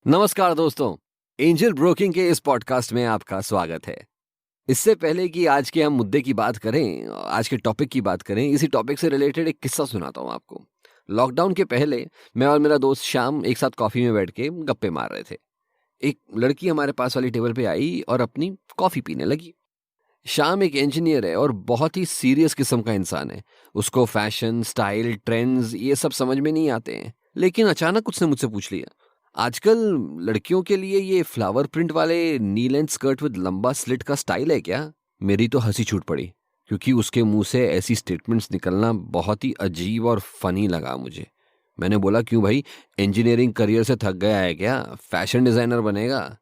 नमस्कार दोस्तों, angel Broking के इस पॉडकास्ट में आपका स्वागत है। इससे पहले कि आज के हम मुद्दे की बात करें, आज के टॉपिक की बात करें, इसी टॉपिक से रिलेटेड एक किस्सा सुनाता हूँ आपको। लॉकडाउन के पहले मैं और मेरा दोस्त श्याम एक साथ कॉफ़ी में बैठ के गप्पे मार रहे थे। एक लड़की हमारे पास वाली टेबल पे आई और अपनी कॉफ़ी पीने लगी। श्याम एक इंजीनियर है और बहुत ही सीरियस किस्म का इंसान है। उसको फैशन, स्टाइल, ट्रेंड्स ये सब समझ में नहीं आते हैं। लेकिन अचानक उसने मुझसे पूछ लिया, आजकल लड़कियों के लिए ये फ्लावर प्रिंट वाले नी लेंथ स्कर्ट विद लंबा स्लिट का स्टाइल है क्या? मेरी तो हंसी छूट पड़ी, क्योंकि उसके मुंह से ऐसी स्टेटमेंट्स निकलना बहुत ही अजीब और फनी लगा मुझे। मैंने बोला, क्यों भाई, इंजीनियरिंग करियर से थक गया है क्या? फैशन डिजाइनर बनेगा?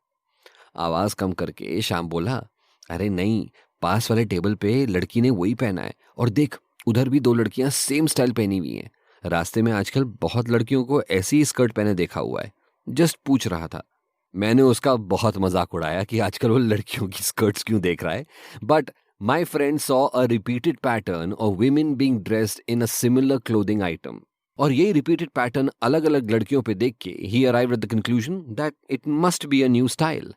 आवाज कम करके श्याम बोला, अरे नहीं, पास वाले टेबल पे लड़की ने वही पहना है, और देख, उधर भी दो लड़कियां सेम स्टाइल पहनी हुई हैं। रास्ते में आजकल बहुत लड़कियों को ऐसी ही स्कर्ट पहने देखा हुआ है। जस्ट पूछ रहा था। मैंने उसका बहुत मजाक उड़ाया कि आजकल वो लड़कियों की स्कर्ट्स क्यों देख रहा है। But my friend saw a repeated pattern of women being dressed in a similar clothing item. और यही रिपीटेड पैटर्न अलग अलग लड़कियों पे देख के ही arrived at the conclusion that it must be a new style.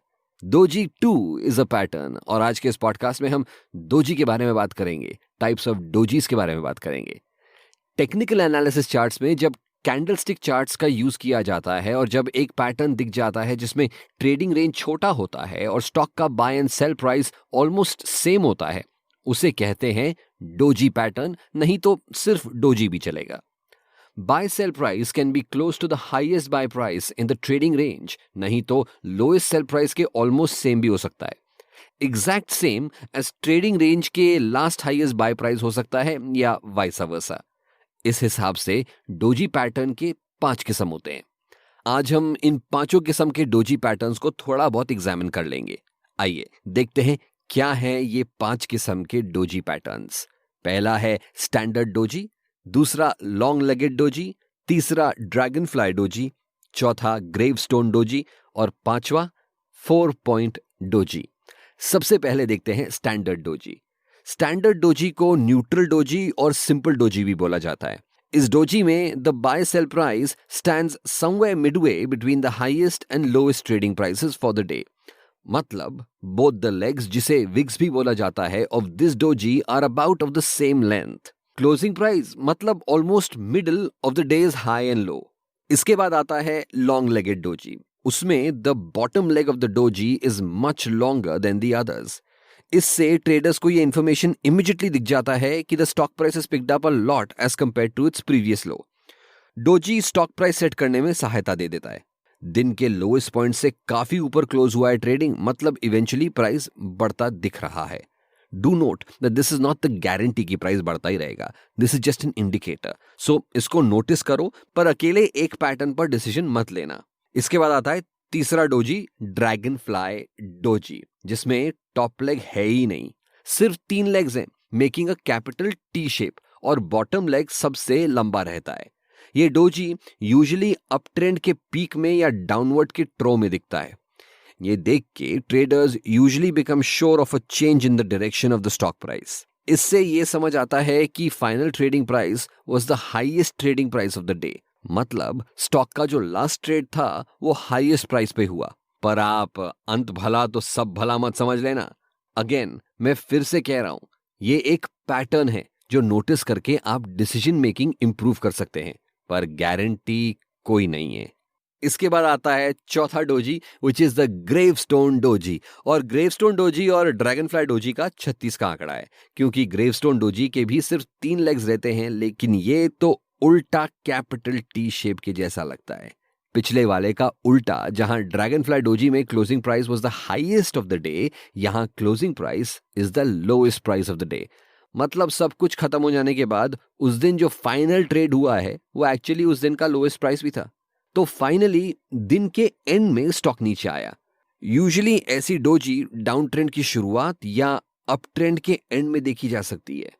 Doji 2 is a pattern, और आज के इस पॉडकास्ट में हम दोजी के बारे में बात करेंगे, टाइप्स ऑफ डोजीज के बारे में बात करेंगे। टेक्निकल एनालिसिस चार्ट्स में जब कैंडलस्टिक चार्ट्स का यूज किया जाता है और जब एक पैटर्न दिख जाता है जिसमें ट्रेडिंग रेंज छोटा होता है और स्टॉक का buy and sell price almost same होता है, उसे कहते हैं डोजी पैटर्न, नहीं तो सिर्फ डोजी भी चलेगा। Buy sell price can be close to the highest buy price in the trading range, नहीं तो लोएस्ट सेल प्राइस के ऑलमोस्ट सेम भी हो सकता है। Exact same as trading range के लास्ट हाईएस्ट बाय प्राइस हो सकता है, या वाइस वर्सा। इस हिसाब से डोजी पैटर्न के 5 किस्म होते हैं। आज हम इन पांचों किस्म के डोजी पैटर्न्स को थोड़ा बहुत एग्जामिन कर लेंगे। आइए देखते हैं क्या है ये 5 किस्म के डोजी पैटर्न्स। पहला है स्टैंडर्ड डोजी, दूसरा लॉन्ग लेगेड डोजी, तीसरा ड्रैगन फ्लाई डोजी, चौथा ग्रेवस्टोन डोजी और पांचवा 4 पॉइंट डोजी। सबसे पहले देखते हैं स्टैंडर्ड डोजी। स्टैंडर्ड डोजी को न्यूट्रल डोजी और सिंपल डोजी भी बोला जाता है। इस डोजी में the buy sell price stands somewhere midway between the highest and lowest trading prices for the day. मतलब बोथ द लेग्स, जिसे विग्स भी बोला जाता है, of this doji are about of the same length. Closing price मतलब almost middle of the day's high and low. इसके बाद आता है लॉन्ग लेगेड डोजी। उसमें the bottom leg of the doji is much longer than the others. इससे traders को ये information immediately दिख जाता है कि the stock price is picked up a lot as compare to its previous low. Doji stock price set करने में सहायता दे देता है। दिन के लोएस्ट पॉइंट से काफी ऊपर क्लोज हुआ है ट्रेडिंग, मतलब इवेंचुअली प्राइस बढ़ता दिख रहा है। Do note that this is not the guarantee कि प्राइस बढ़ता ही रहेगा, this is just an indicator. So इसको नोटिस करो, पर अकेले एक पैटर्न पर डिसीजन मत लेना। इसके बाद आता है तीसरा डोजी, ड्रैगन फ्लाई डोजी, जिसमें टॉप लेग है ही नहीं, सिर्फ 3 लेग्स हैं, making a capital T shape, और बॉटम लेग सबसे लंबा रहता है। ये डोजी यूजुअली अप ट्रेंड के पीक में या डाउनवर्ड के ट्रो में दिखता है। ये देख के traders usually become sure of a change in the direction of the stock price. इससे ये समझ आता है कि final trading price was the highest trading price of the day, मतलब स्टॉक का जो लास्ट ट्रेड था वो हाईएस्ट प्राइस पे हुआ। पर आप अंत भला तो सब भला मत समझ लेना। अगेन मैं फिर से कह रहा हूं, ये एक पैटर्न है जो नोटिस करके आप डिसीजन मेकिंग इंप्रूव कर सकते हैं, पर गारंटी कोई नहीं है। इसके बाद आता है चौथा doji, which is the gravestone doji. और ग्रेवस्टोन डोजी और ड्रैगनफ्लाई डोजी का 36 का आंकड़ा है, क्योंकि ग्रेवस्टोन डोजी के भी सिर्फ 3 लेग्स रहते हैं, लेकिन ये तो उल्टा कैपिटल टी शेप के जैसा लगता है। पिछले वाले का उल्टा, जहां ड्रैगनफ्लाई डोजी में closing price was the highest of the day, यहां closing price is the lowest price of the day. मतलब सब कुछ खत्म हो जाने के बाद उस दिन जो फाइनल ट्रेड हुआ है वो एक्चुअली उस दिन का लोएस्ट प्राइस भी था। तो फाइनली दिन के एंड में स्टॉक नीचे आया। यूजुअली ऐसी डोजी डाउन ट्रेंड की शुरुआत या अप ट्रेंड के एंड में देखी जा सकती है।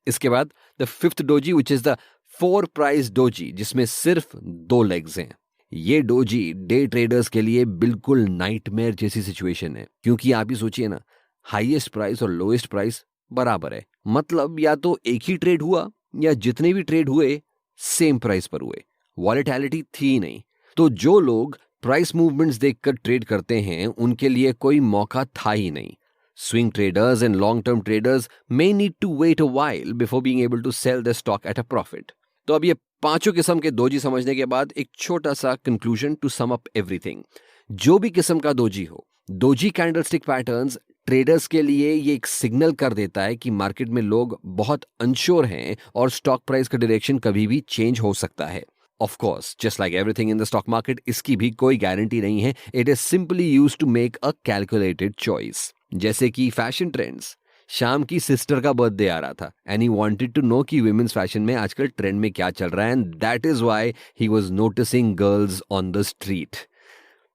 इसके बाद the fifth doji, which is the 4 price doji, जिसमें सिर्फ 2 लेग्स हैं। ये डोजी डे ट्रेडर्स के लिए बिल्कुल नाइटमेयर जैसी सिचुएशन है, क्योंकि आप ही सोचिए ना, हाईएस्ट प्राइस और लोएस्ट प्राइस बराबर है, मतलब या तो एक ही ट्रेड हुआ या जितने भी ट्रेड हुए सेम प्राइस पर हुए, वॉलेटिलिटी थी नहीं। तो जो लोग प्राइस मूवमेंट्स देखकर ट्रेड करते हैं उनके लिए कोई मौका था ही नहीं. Swing traders and long-term traders may need to wait a while before being able to sell their stock at a profit. तो अब ये पांचों किस्म के दोजी समझने के बाद एक छोटा सा conclusion to sum up everything. जो भी किस्म का दोजी हो, दोजी कैंडलस्टिक पैटर्न्स ट्रेडर्स के लिए ये एक सिग्नल कर देता है कि मार्केट में लोग बहुत अनश्योर हैं और स्टॉक प्राइस का डायरेक्शन कभी भी चेंज हो सकता है. Of course, just like everything in the stock market, इसकी भी कोई गारंटी नहीं है. It is simply used to make a calculated choice. जैसे कि फैशन ट्रेंड्स. शाम की सिस्टर का बर्थडे आ रहा था and he wanted to know कि वुमेन्स फैशन में आजकल ट्रेंड में क्या चल रहा है, and that is why he was noticing girls on the street.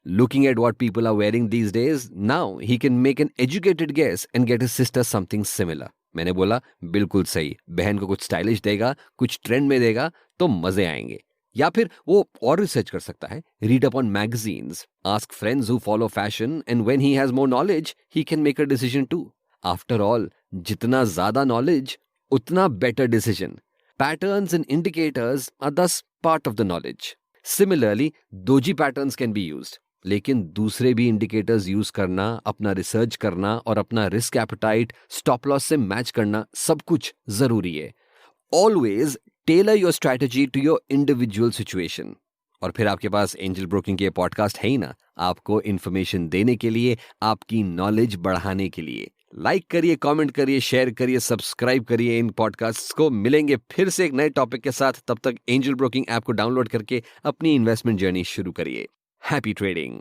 Looking at what people are wearing these days, now he can make an educated guess and get his sister something similar. मैंने बोला बिल्कुल सही. बहन को कुछ stylish देगा, कुछ trend में देगा तो मजे आएंगे. या फिर वो और रिसर्च कर सकता है. Read up on magazines, ask friends who follow fashion, and when he has more knowledge he can make a decision too. After all, जितना ज्यादा नॉलेज उतना better decision. Patterns and indicators are thus part of the knowledge. Similarly doji patterns can be used, लेकिन दूसरे भी indicators use करना, अपना research करना और अपना रिस्क एपेटाइट स्टॉप लॉस से मैच करना सब कुछ जरूरी है. Always tailor your strategy to your individual situation. और फिर आपके पास एंजल ब्रोकिंग के पॉडकास्ट है ही ना, आपको इन्फॉर्मेशन देने के लिए, आपकी नॉलेज बढ़ाने के लिए. लाइक करिए, कमेंट करिए, शेयर करिए, सब्सक्राइब करिए इन पॉडकास्ट्स को. मिलेंगे फिर से एक नए टॉपिक के साथ. तब तक एंजल ब्रोकिंग ऐप को डाउनलोड करके अपनी इन्वेस्टमेंट जर्नी शुरू करिए. Happy trading.